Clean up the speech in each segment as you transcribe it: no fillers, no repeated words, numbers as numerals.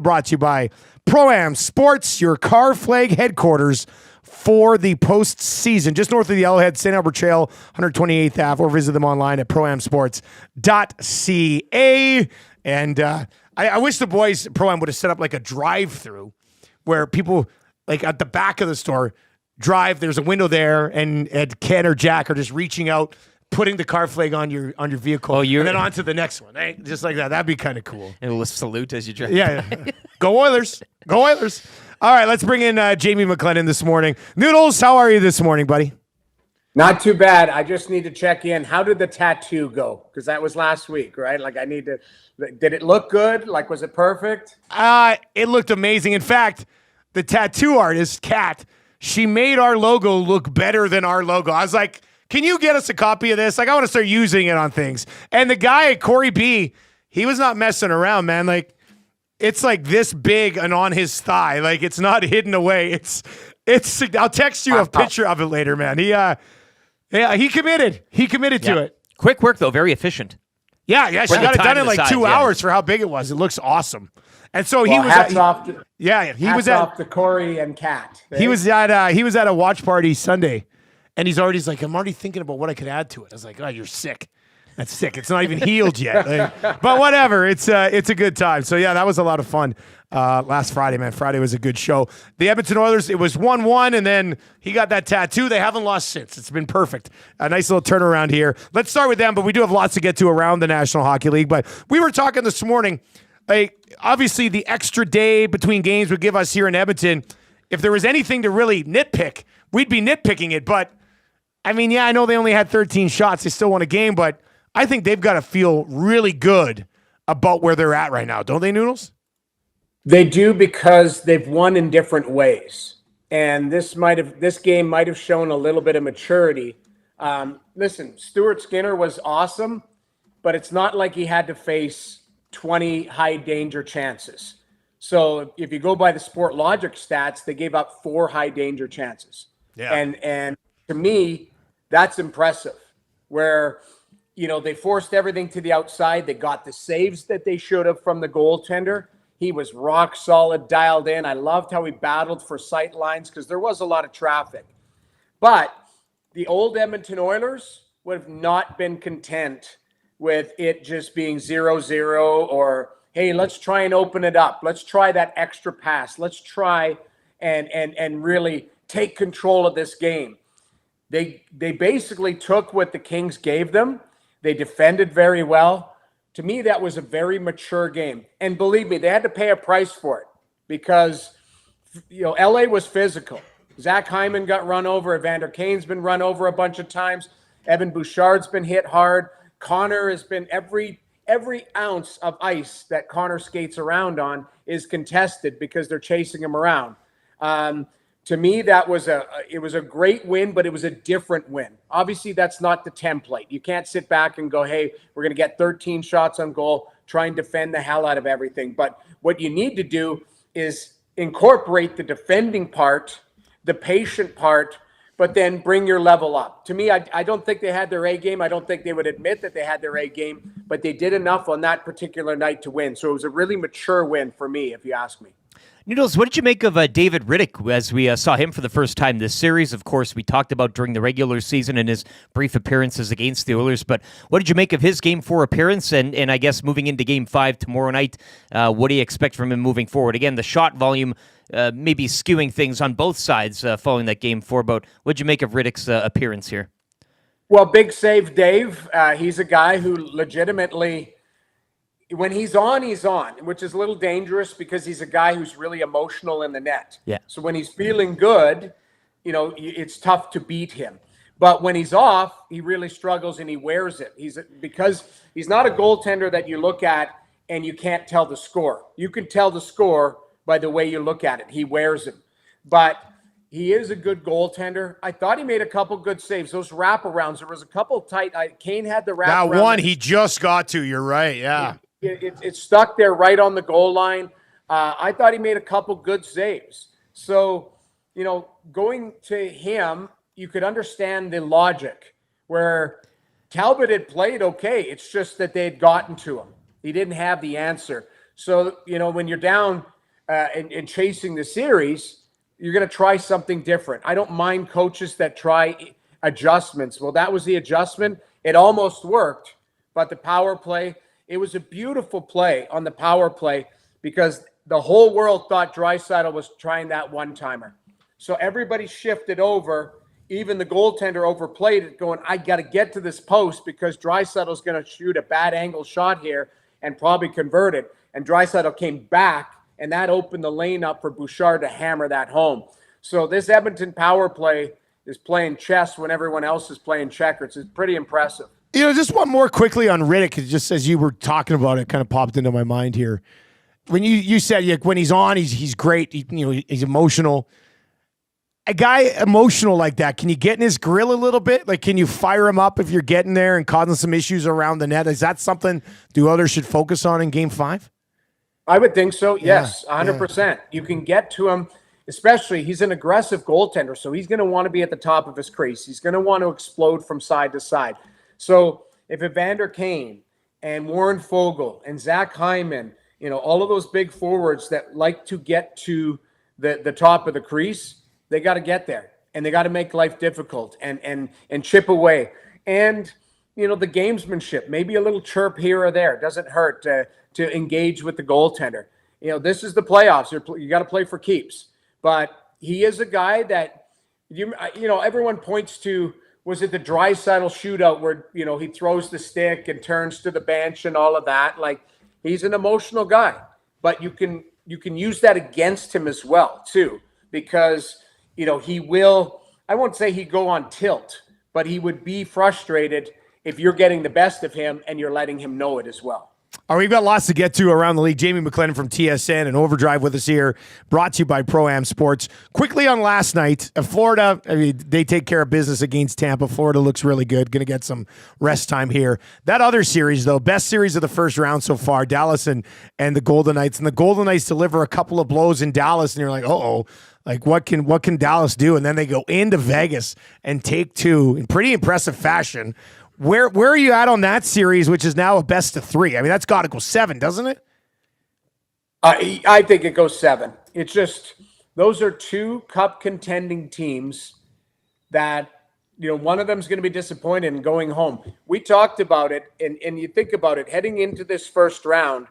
brought to you by Pro-Am Sports, your car flag headquarters for the postseason. Just north of the Yellowhead, St. Albert Trail, 128th Ave, or visit them online at proamsports.ca. And I wish the boys Pro-Am would have set up like a drive-through where people, like at the back of the store, drive. There's a window there, and Ken or Jack are just reaching out, putting the car flag on your vehicle, and then on to the next one. Right? Just like that. That'd be kind of cool. And we'll salute as you drive. Yeah. Go Oilers. Go Oilers. All right, let's bring in Jamie McLennan this morning. Noodles, how are you this morning, buddy? Not too bad. I just need to check in. How did the tattoo go? Because that was last week, right? Like, I need to. Did it look good? Like, was it perfect? It looked amazing. In fact, the tattoo artist, Kat, she made our logo look better than our logo. I was like, can you get us a copy of this? Like, I want to start using it on things. And the guy, Corey B., he was not messing around, man. Like, it's like this big and on his thigh. Like, it's not hidden away. It's. I'll text you a picture of it later, man. He committed. He committed to it. Quick work, though. Very efficient. Yeah. She got it done in like 2 hours for how big it was. It looks awesome. And so he was hats off to Corey and Kat. Eh? He was at a watch party Sunday, and he's like, I'm already thinking about what I could add to it. I was like, oh, you're sick. That's sick. It's not even healed yet. But whatever. It's a good time. So yeah, that was a lot of fun last Friday, man. Friday was a good show. The Edmonton Oilers, it was 1-1, and then he got that tattoo. They haven't lost since. It's been perfect. A nice little turnaround here. Let's start with them, but we do have lots to get to around the National Hockey League. But we were talking this morning. Obviously, the extra day between games would give us here in Edmonton. If there was anything to really nitpick, we'd be nitpicking it. But, I mean, yeah, I know they only had 13 shots. They still won a game, but I think they've got to feel really good about where they're at right now. Don't they, Noodles? They do, because they've won in different ways. And this game might have shown a little bit of maturity. Listen, Stuart Skinner was awesome, but it's not like he had to face 20 high danger chances. So if you go by the Sport Logic stats, they gave up 4 high danger chances. Yeah. And to me, that's impressive. Where, they forced everything to the outside. They got the saves that they should have from the goaltender. He was rock solid, dialed in. I loved how he battled for sight lines, because there was a lot of traffic. But the old Edmonton Oilers would have not been content with it just being 0-0, or, hey, let's try and open it up. Let's try that extra pass. Let's try and really take control of this game. They basically took what the Kings gave them. They defended very well. To me, that was a very mature game. And believe me, they had to pay a price for it, because, LA was physical. Zach Hyman got run over. Evander Kane's been run over a bunch of times. Evan Bouchard's been hit hard. Connor has been every ounce of ice that Connor skates around on is contested, because they're chasing him around. To me, it was a great win, but it was a different win. Obviously, that's not the template. You can't sit back and go, hey, we're going to get 13 shots on goal, try and defend the hell out of everything. But what you need to do is incorporate the defending part, the patient part, but then bring your level up. To me, I don't think they had their A game. I don't think they would admit that they had their A game, but they did enough on that particular night to win. So it was a really mature win for me, if you ask me. Noodles, what did you make of David Riddick as we saw him for the first time this series? Of course, we talked about during the regular season and his brief appearances against the Oilers, but what did you make of his Game 4 appearance? And I guess moving into Game 5 tomorrow night, what do you expect from him moving forward? Again, the shot volume maybe skewing things on both sides following that Game 4, but what did you make of Riddick's appearance here? Well, big save, Dave. He's a guy who legitimately, when he's on, which is a little dangerous, because he's a guy who's really emotional in the net. Yeah. So when he's feeling good, it's tough to beat him. But when he's off, he really struggles and he wears it. Because he's not a goaltender that you look at and you can't tell the score. You can tell the score by the way you look at it. He wears him. But he is a good goaltender. I thought he made a couple good saves. Those wraparounds, there was a couple tight. Kane had the wraparound. That one he just got to. You're right. Yeah. It stuck there right on the goal line. I thought he made a couple good saves. So, going to him, you could understand the logic where Talbot had played okay. It's just that they had gotten to him. He didn't have the answer. So, when you're down and chasing the series, you're going to try something different. I don't mind coaches that try adjustments. Well, that was the adjustment. It almost worked, but the power play, it was a beautiful play on the power play because the whole world thought Draisaitl was trying that one-timer. So everybody shifted over. Even the goaltender overplayed it, going, I got to get to this post because Draisaitl's going to shoot a bad angle shot here and probably convert it. And Draisaitl came back, and that opened the lane up for Bouchard to hammer that home. So this Edmonton power play is playing chess when everyone else is playing checkers. It's pretty impressive. Just one more quickly on Riddick, just as you were talking about it, kind of popped into my mind here. When you said when he's on, he's great. He's emotional. A guy emotional like that, can you get in his grill a little bit? Like, can you fire him up if you're getting there and causing some issues around the net? Is that something the others should focus on in Game 5? I would think so. Yes, 100%. Yeah. You can get to him, especially he's an aggressive goaltender, so he's going to want to be at the top of his crease. He's going to want to explode from side to side. So if Evander Kane and Warren Foegele and Zach Hyman, all of those big forwards that like to get to the top of the crease, they got to get there, and they got to make life difficult and chip away. And, the gamesmanship, maybe a little chirp here or there. It doesn't hurt to engage with the goaltender. This is the playoffs. You got to play for keeps. But he is a guy that, everyone points to, was it the Draisaitl shootout where, he throws the stick and turns to the bench and all of that? Like, he's an emotional guy. But you can use that against him as well, too, because – he will, I won't say he'd go on tilt, but he would be frustrated if you're getting the best of him and you're letting him know it as well. All right, we've got lots to get to around the league. Jamie McLennan from TSN and Overdrive with us here, brought to you by Pro-Am Sports. Quickly on last night, Florida, they take care of business against Tampa. Florida looks really good, going to get some rest time here. That other series, though, best series of the first round so far, Dallas and the Golden Knights. And the Golden Knights deliver a couple of blows in Dallas, and you're like, uh-oh. Like, what can Dallas do? And then they go into Vegas and take two in pretty impressive fashion. Where are you at on that series, which is now a best of 3? I mean, that's got to go 7, doesn't it? I think it goes 7. It's just those are 2 cup contending teams that, one of them is going to be disappointed in going home. We talked about it, and you think about it, heading into this first round,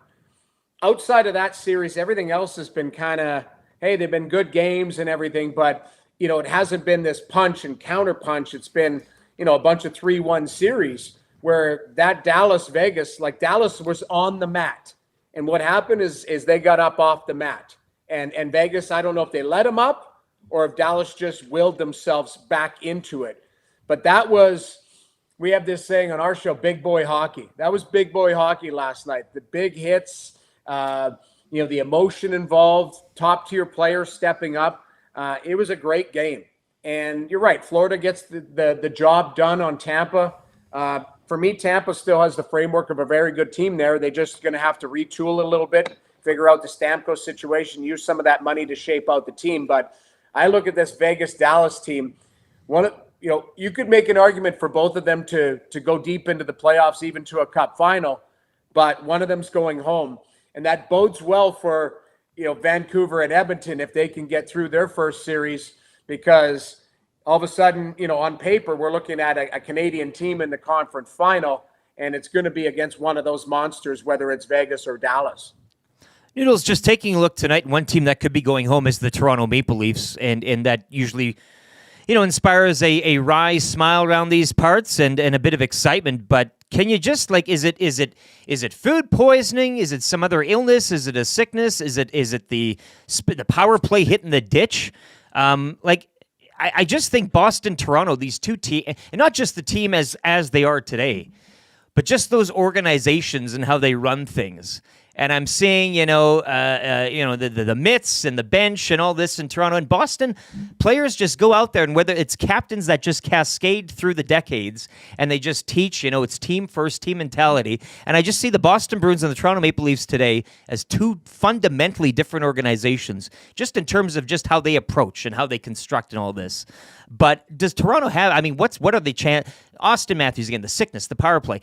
outside of that series, everything else has been kind of, hey, they've been good games and everything, but, it hasn't been this punch and counter punch. It's been, a bunch of 3-1 series where that Dallas-Vegas, like Dallas was on the mat. And what happened is they got up off the mat. And Vegas, I don't know if they let them up or if Dallas just willed themselves back into it. But that was, we have this saying on our show, big boy hockey. That was big boy hockey last night. The big hits, the emotion involved, top-tier players stepping up. It was a great game. And you're right, Florida gets the job done on Tampa. For me, Tampa still has the framework of a very good team there. They're just going to have to retool a little bit, figure out the Stamkos situation, use some of that money to shape out the team. But I look at this Vegas-Dallas team. You could make an argument for both of them to go deep into the playoffs, even to a cup final, but one of them's going home. And that bodes well for, Vancouver and Edmonton if they can get through their first series, because all of a sudden, on paper, we're looking at a Canadian team in the conference final, and it's going to be against one of those monsters, whether it's Vegas or Dallas. Noodles, just taking a look tonight, one team that could be going home is the Toronto Maple Leafs, and that usually, inspires a wry smile around these parts and a bit of excitement. But can you just is it food poisoning? Is it some other illness? Is it a sickness? Is it the power play hitting the ditch? I just think Boston, Toronto, these two teams, and not just the team as they are today, but just those organizations and how they run things. And I'm seeing, the mitts and the bench and all this in Toronto and Boston. Players just go out there, and whether it's captains that just cascade through the decades, and they just teach, it's team first, team mentality. And I just see the Boston Bruins and the Toronto Maple Leafs today as 2 fundamentally different organizations, just in terms of just how they approach and how they construct and all this. But does Toronto have? I mean, what are the Austin Matthews again? The sickness, the power play.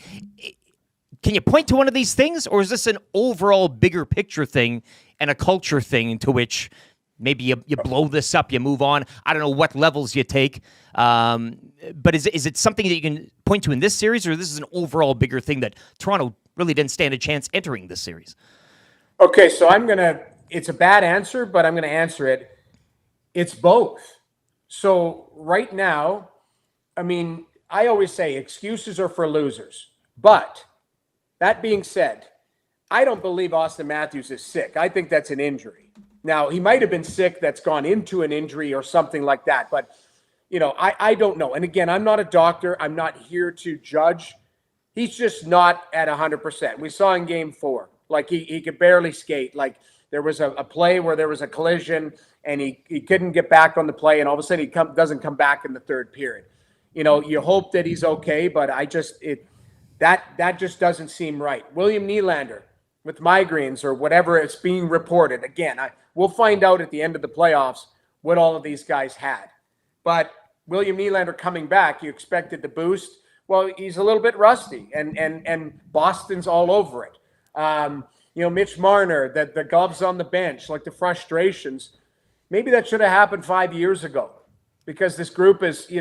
Can you point to one of these things, or is this an overall bigger picture thing and a culture thing to which maybe you blow this up, you move on? I don't know what levels you take, but is it something that you can point to in this series, or this is an overall bigger thing that Toronto really didn't stand a chance entering this series? Okay, so it's a bad answer, but I'm going to answer it. It's both. So right now, I mean, I always say excuses are for losers. But that being said, I don't believe Austin Matthews is sick. I think that's an injury. Now, he might have been sick that's gone into an injury or something like that. But, I don't know. And again, I'm not a doctor. I'm not here to judge. He's just not at 100%. We saw in game 4, like he could barely skate. Like there was a play where there was a collision and he couldn't get back on the play. And all of a sudden doesn't come back in the third period. You hope that he's okay, but that just doesn't seem right. William Nylander with migraines or whatever it's being reported. Again, we'll find out at the end of the playoffs what all of these guys had. But William Nylander coming back, you expected the boost. Well, he's a little bit rusty, and Boston's all over it. Mitch Marner, the gloves on the bench, like the frustrations. Maybe that should have happened 5 years ago, because this group is,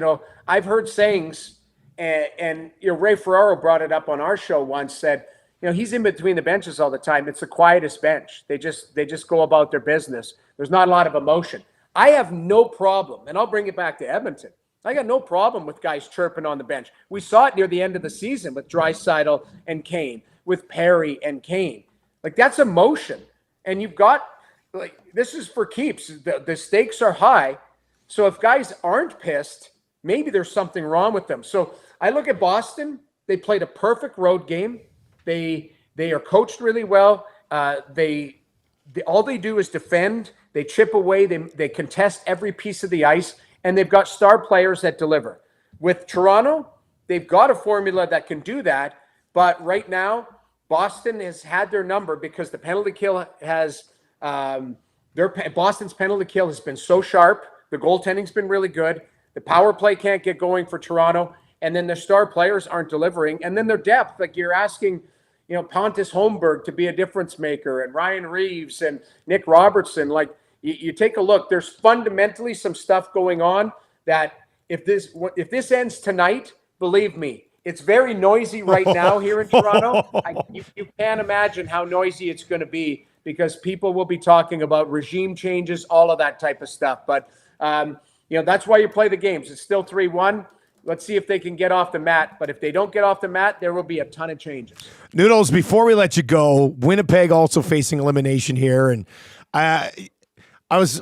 I've heard sayings, and Ray Ferraro brought it up on our show once, said, he's in between the benches all the time. It's the quietest bench. They just go about their business. There's not a lot of emotion. I have no problem, and I'll bring it back to Edmonton. I got no problem with guys chirping on the bench. We saw it near the end of the season with Draisaitl and Kane, with Perry and Kane. Like, that's emotion. And you've got, this is for keeps. The stakes are high. So if guys aren't pissed, maybe there's something wrong with them. So I look at Boston. They played a perfect road game. They are coached really well. All they do is defend. They chip away. They contest every piece of the ice. And they've got star players that deliver. With Toronto, they've got a formula that can do that. But right now, Boston has had their number because the penalty kill has Boston's penalty kill has been so sharp. The goaltending's been really good. The power play can't get going for Toronto. And then their star players aren't delivering. And then their depth, like you're asking, Pontus Holmberg to be a difference maker, and Ryan Reeves and Nick Robertson. Like, you take a look, there's fundamentally some stuff going on that if this ends tonight, believe me, it's very noisy right now here in Toronto. You can't imagine how noisy it's going to be, because people will be talking about regime changes, all of that type of stuff. But, that's why you play the games. It's still 3-1. Let's see if they can get off the mat. But if they don't get off the mat, there will be a ton of changes. Noodles, before we let you go, Winnipeg also facing elimination here. And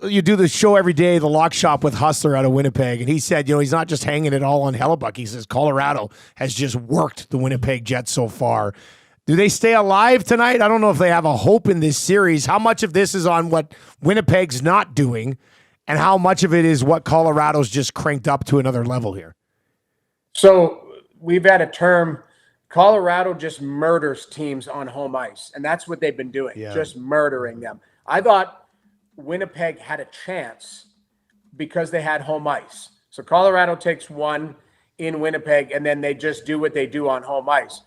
you do the show every day, the Lock Shop with Hustler out of Winnipeg, and he said, he's not just hanging it all on Hellebuck. He says Colorado has just worked the Winnipeg Jets so far. Do they stay alive tonight? I don't know if they have a hope in this series. How much of this is on what Winnipeg's not doing, and how much of it is what Colorado's just cranked up to another level here? So we've had a term, Colorado just murders teams on home ice, and that's what they've been doing, just murdering them. I thought Winnipeg had a chance because they had home ice. So Colorado takes one in Winnipeg, and then they just do what they do on home ice.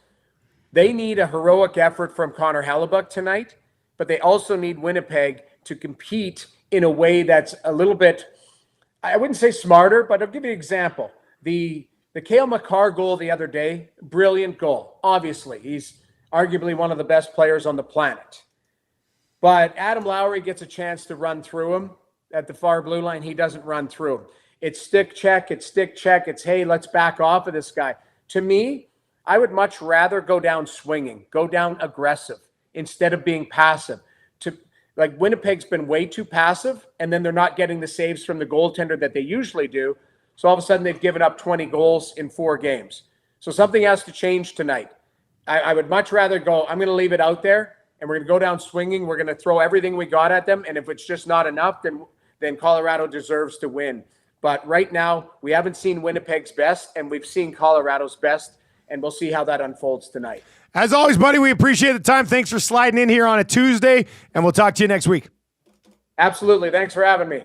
They need a heroic effort from Connor Hellebuck tonight, but they also need Winnipeg to compete in a way that's a little bit, I wouldn't say smarter, but I'll give you an example. The Cale Makar goal the other day, brilliant goal. Obviously, he's arguably one of the best players on the planet. But Adam Lowry gets a chance to run through him at the far blue line. He doesn't run through him. It's stick check. It's, hey, let's back off of this guy. To me, I would much rather go down swinging, go down aggressive instead of being passive. Like, Winnipeg's been way too passive, and then they're not getting the saves from the goaltender that they usually do. So all of a sudden they've given up 20 goals in 4 games. So something has to change tonight. I would much rather go, I'm going to leave it out there, and we're going to go down swinging. We're going to throw everything we got at them. And if it's just not enough, then Colorado deserves to win. But right now, we haven't seen Winnipeg's best, and we've seen Colorado's best, and we'll see how that unfolds tonight. As always, buddy, we appreciate the time. Thanks for sliding in here on a Tuesday, and we'll talk to you next week. Absolutely. Thanks for having me.